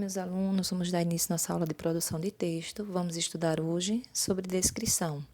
meus alunos, vamos dar início nossa aula de produção de texto. Vamos estudar hoje sobre descrição.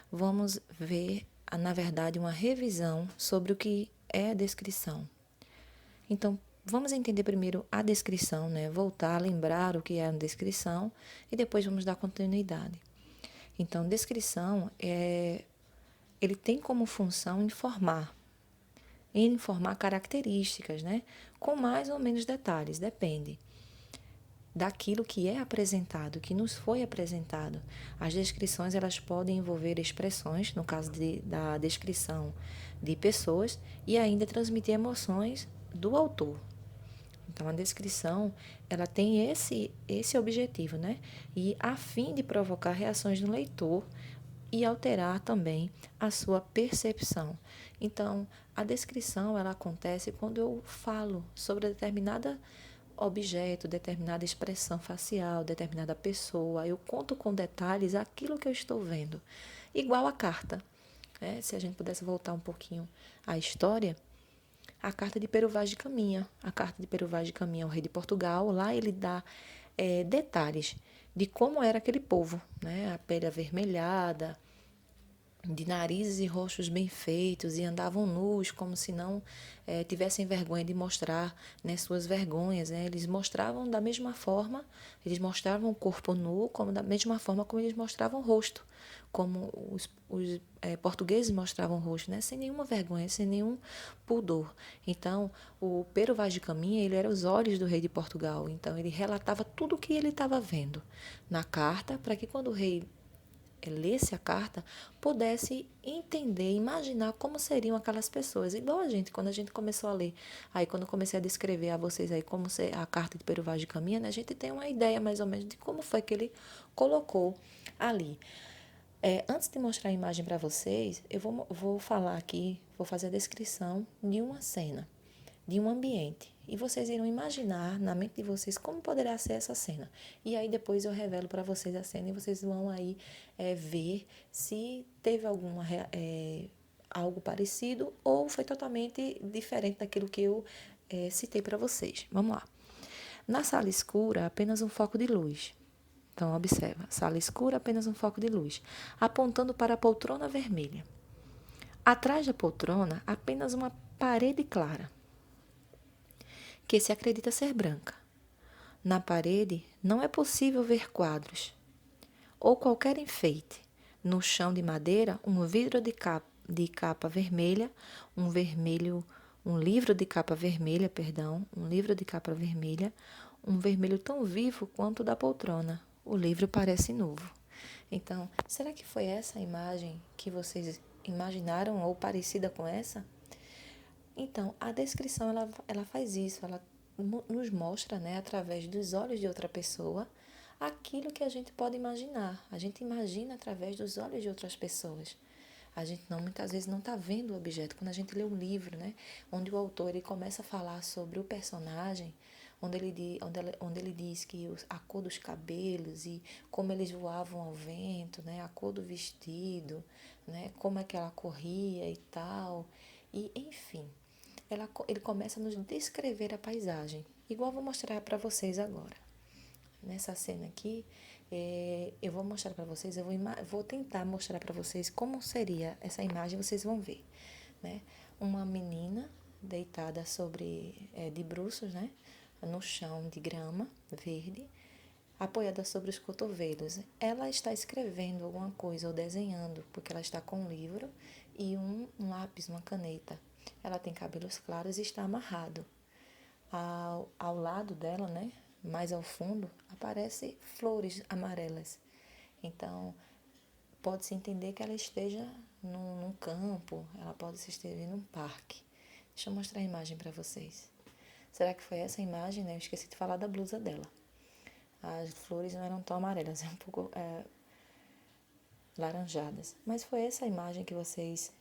Vamos ver, na verdade, uma revisão sobre o que é a descrição. Então, vamos entender primeiro a descrição, né? Voltar a lembrar o que é a descrição e depois vamos dar continuidade. Então, descrição ele tem como função informar características, né? Com mais ou menos detalhes, depende daquilo que é apresentado, que nos foi apresentado. As descrições elas podem envolver expressões, no caso da descrição de pessoas, e ainda transmitir emoções do autor. Então, a descrição ela tem esse objetivo, né? E a fim de provocar reações no leitor e alterar também a sua percepção. Então, a descrição ela acontece quando eu falo sobre determinada objeto, determinada expressão facial, determinada pessoa. Eu conto com detalhes aquilo que eu estou vendo. Igual a carta. Né? Se a gente pudesse voltar um pouquinho à história, a carta de Pero Vaz de Caminha. A carta de Pero Vaz de Caminha ao rei de Portugal. Lá ele dá detalhes de como era aquele povo. Né? A pele avermelhada, de narizes e rostos bem feitos, e andavam nus, como se não tivessem vergonha de mostrar, né, suas vergonhas. Né? Eles mostravam da mesma forma, eles mostravam o corpo nu, como da mesma forma como eles mostravam o rosto, como os portugueses mostravam o rosto, né? Sem nenhuma vergonha, sem nenhum pudor. Então, o Pero Vaz de Caminha, ele era os olhos do rei de Portugal. Então, ele relatava tudo o que ele estava vendo na carta, para que quando o rei lesse a carta, pudesse entender, imaginar como seriam aquelas pessoas. Igual a gente, quando a gente começou a ler, aí quando eu comecei a descrever a vocês aí como a carta de Pero Vaz de Caminha, né, a gente tem uma ideia mais ou menos de como foi que ele colocou ali. Antes de mostrar a imagem para vocês, eu vou falar aqui, vou fazer a descrição de uma cena, de um ambiente. E vocês irão imaginar na mente de vocês como poderá ser essa cena. E aí depois eu revelo para vocês a cena e vocês vão aí ver se teve algo parecido ou foi totalmente diferente daquilo que eu citei para vocês. Vamos lá. Na sala escura, apenas um foco de luz. Então, observa. Sala escura, apenas um foco de luz, apontando para a poltrona vermelha. Atrás da poltrona, apenas uma parede clara, que se acredita ser branca. Na parede não é possível ver quadros ou qualquer enfeite. No chão de madeira, um vidro de capa vermelha, um livro de capa vermelha, um vermelho tão vivo quanto o da poltrona. O livro parece novo. Então, será que foi essa a imagem que vocês imaginaram ou parecida com essa? Então, a descrição ela faz isso, ela nos mostra, né, através dos olhos de outra pessoa, aquilo que a gente pode imaginar. A gente imagina através dos olhos de outras pessoas. A gente muitas vezes não está vendo o objeto. Quando a gente lê um livro, né, onde o autor ele começa a falar sobre o personagem, onde ele diz que a cor dos cabelos e como eles voavam ao vento, né, a cor do vestido, né, como é que ela corria e tal, e enfim, ele começa a nos descrever a paisagem, igual eu vou mostrar para vocês agora. Nessa cena aqui, eu vou mostrar para vocês, vou tentar mostrar para vocês como seria essa imagem, vocês vão ver, né? Uma menina deitada de bruços, né? No chão de grama verde, apoiada sobre os cotovelos. Ela está escrevendo alguma coisa ou desenhando, porque ela está com um livro e um lápis, uma caneta. Ela tem cabelos claros e está amarrado. Ao lado dela, né, mais ao fundo, aparecem flores amarelas. Então, pode-se entender que ela esteja num campo, ela pode se esteja num parque. Deixa eu mostrar a imagem para vocês. Será que foi essa imagem, né? Eu esqueci de falar da blusa dela. As flores não eram tão amarelas, um pouco laranjadas. Mas foi essa imagem que vocês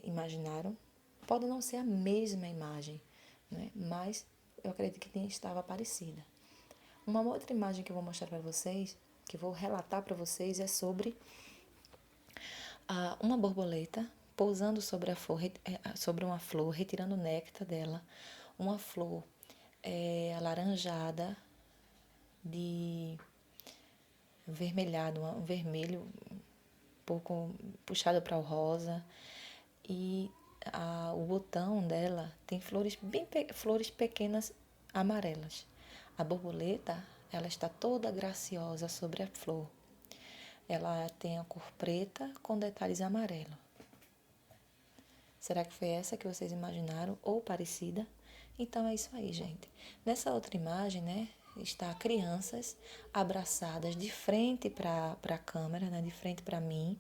imaginaram. Pode não ser a mesma imagem, né? Mas eu acredito que estava parecida. Uma outra imagem que eu vou mostrar para vocês, que eu vou relatar para vocês, é sobre uma borboleta pousando sobre uma flor, retirando o néctar dela. Uma flor alaranjada, de vermelhado, um vermelho um pouco puxado para o rosa. E o botão dela tem flores pequenas amarelas. A borboleta, ela está toda graciosa sobre a flor. Ela tem a cor preta com detalhes amarelos. Será que foi essa que vocês imaginaram ou parecida? Então é isso aí, gente. Nessa outra imagem, né, está crianças abraçadas de frente para a câmera, né, de frente para mim.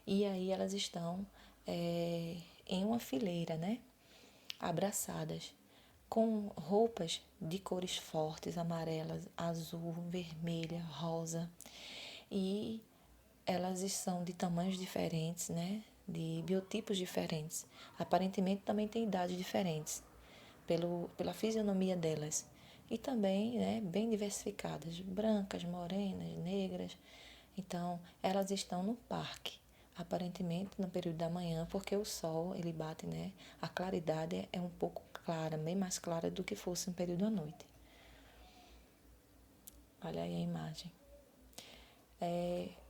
E aí elas estão em uma fileira, né, abraçadas, com roupas de cores fortes, amarelas, azul, vermelha, rosa. E elas são de tamanhos diferentes, né? De biotipos diferentes. Aparentemente também têm idades diferentes, pela fisionomia delas. E também, né, bem diversificadas, brancas, morenas, negras. Então, elas estão no parque, aparentemente no período da manhã, porque o sol, ele bate, né? A claridade é um pouco clara, bem mais clara do que fosse no período da noite. Olha aí a imagem.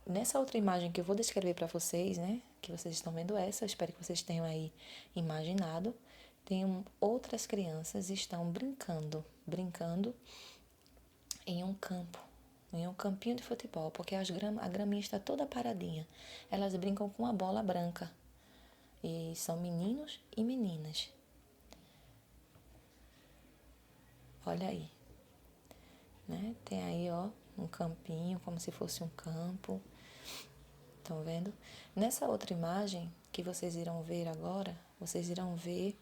Nessa outra imagem que eu vou descrever para vocês, né, que vocês estão vendo essa, eu espero que vocês tenham aí imaginado, tem outras crianças estão brincando em um campo, em um campinho de futebol, porque a graminha está toda paradinha. Elas brincam com uma bola branca e são meninos e meninas. Olha aí, né? Tem aí, ó, um campinho, como se fosse um campo. Estão vendo? Nessa outra imagem que vocês irão ver agora, vocês irão ver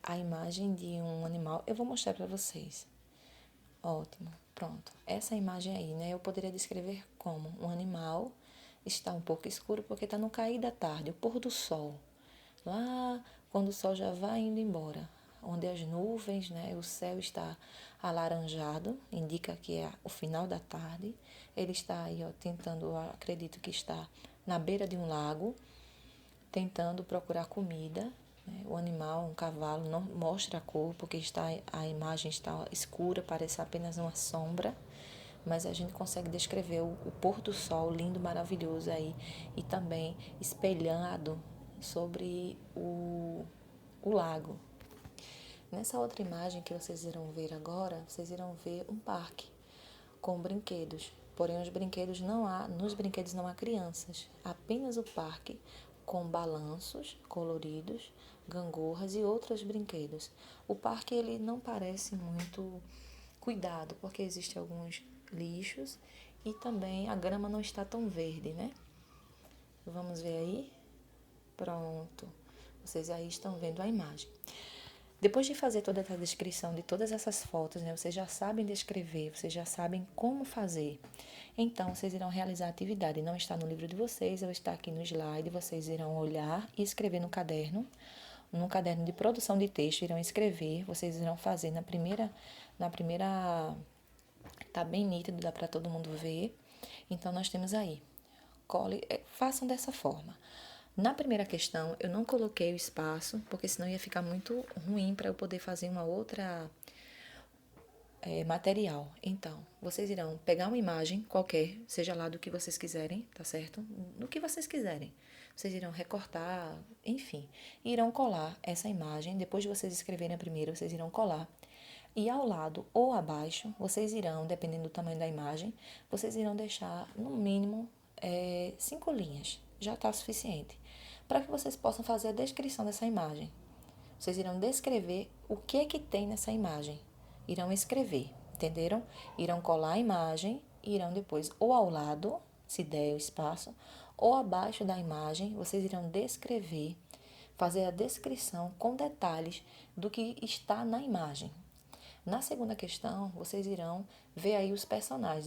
a imagem de um animal. Eu vou mostrar para vocês. Ótimo, pronto. Essa imagem aí, né? Eu poderia descrever como um animal está um pouco escuro porque está no cair da tarde, o pôr do sol. Lá, quando o sol já vai indo embora, onde as nuvens, né? O céu está alaranjado, indica que é o final da tarde. Ele está aí, ó, tentando, acredito que está na beira de um lago, tentando procurar comida. O animal, um cavalo, não mostra a cor porque a imagem está escura, parece apenas uma sombra, mas a gente consegue descrever o pôr do sol lindo, maravilhoso aí e também espelhado sobre o lago. Nessa outra imagem que vocês irão ver agora, vocês irão ver um parque com brinquedos. Porém, nos brinquedos não há crianças, apenas o parque com balanços coloridos, gangorras e outros brinquedos. O parque ele não parece muito cuidado, porque existem alguns lixos e também a grama não está tão verde, né? Vamos ver aí? Pronto. Vocês aí estão vendo a imagem. Depois de fazer toda essa descrição de todas essas fotos, né, vocês já sabem descrever, vocês já sabem como fazer. Então, vocês irão realizar a atividade. Não está no livro de vocês, ela está aqui no slide. Vocês irão olhar e escrever no caderno de produção de texto, irão escrever. Vocês irão fazer na primeira, tá bem nítido, dá para todo mundo ver. Então, nós temos aí, façam dessa forma. Na primeira questão, eu não coloquei o espaço, porque senão ia ficar muito ruim para eu poder fazer uma outra material. Então, vocês irão pegar uma imagem qualquer, seja lá do que vocês quiserem, tá certo? Do que vocês quiserem. Vocês irão recortar, enfim, irão colar essa imagem. Depois de vocês escreverem a primeira, vocês irão colar. E ao lado ou abaixo, vocês irão, dependendo do tamanho da imagem, vocês irão deixar no mínimo 5 linhas. Já está suficiente. Para que vocês possam fazer a descrição dessa imagem. Vocês irão descrever o que é que tem nessa imagem. Irão escrever, entenderam? Irão colar a imagem e irão depois ou ao lado, se der o espaço, ou abaixo da imagem, vocês irão descrever, fazer a descrição com detalhes do que está na imagem. Na segunda questão, vocês irão ver aí os personagens.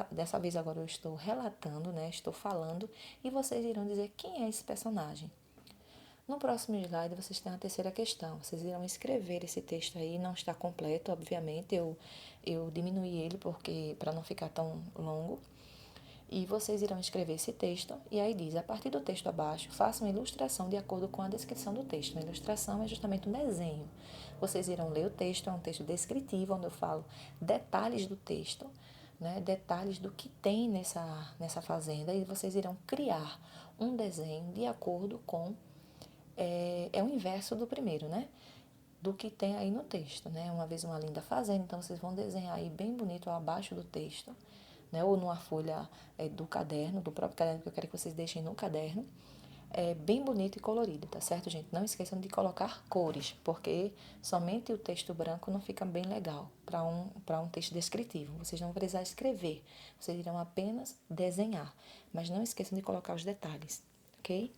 Dessa vez agora eu estou relatando, né? Estou falando e vocês irão dizer quem é esse personagem. No próximo slide, vocês têm a terceira questão. Vocês irão escrever esse texto aí, não está completo, obviamente. Eu diminuí ele para não ficar tão longo. E vocês irão escrever esse texto, e aí diz, a partir do texto abaixo, faça uma ilustração de acordo com a descrição do texto. Uma ilustração é justamente um desenho. Vocês irão ler o texto, é um texto descritivo, onde eu falo detalhes do texto, né, detalhes do que tem nessa fazenda, e vocês irão criar um desenho de acordo com, é o inverso do primeiro, né? Do que tem aí no texto, né? Uma vez uma linda fazenda, então vocês vão desenhar aí bem bonito abaixo do texto, né? Ou numa folha do caderno, do próprio caderno, que eu quero que vocês deixem no caderno, bem bonito e colorido, tá certo, gente? Não esqueçam de colocar cores, porque somente o texto branco não fica bem legal para um texto descritivo. Vocês não vão precisar escrever, vocês irão apenas desenhar, mas não esqueçam de colocar os detalhes, ok?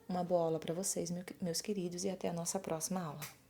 Uma boa aula para vocês, meus queridos, e até a nossa próxima aula.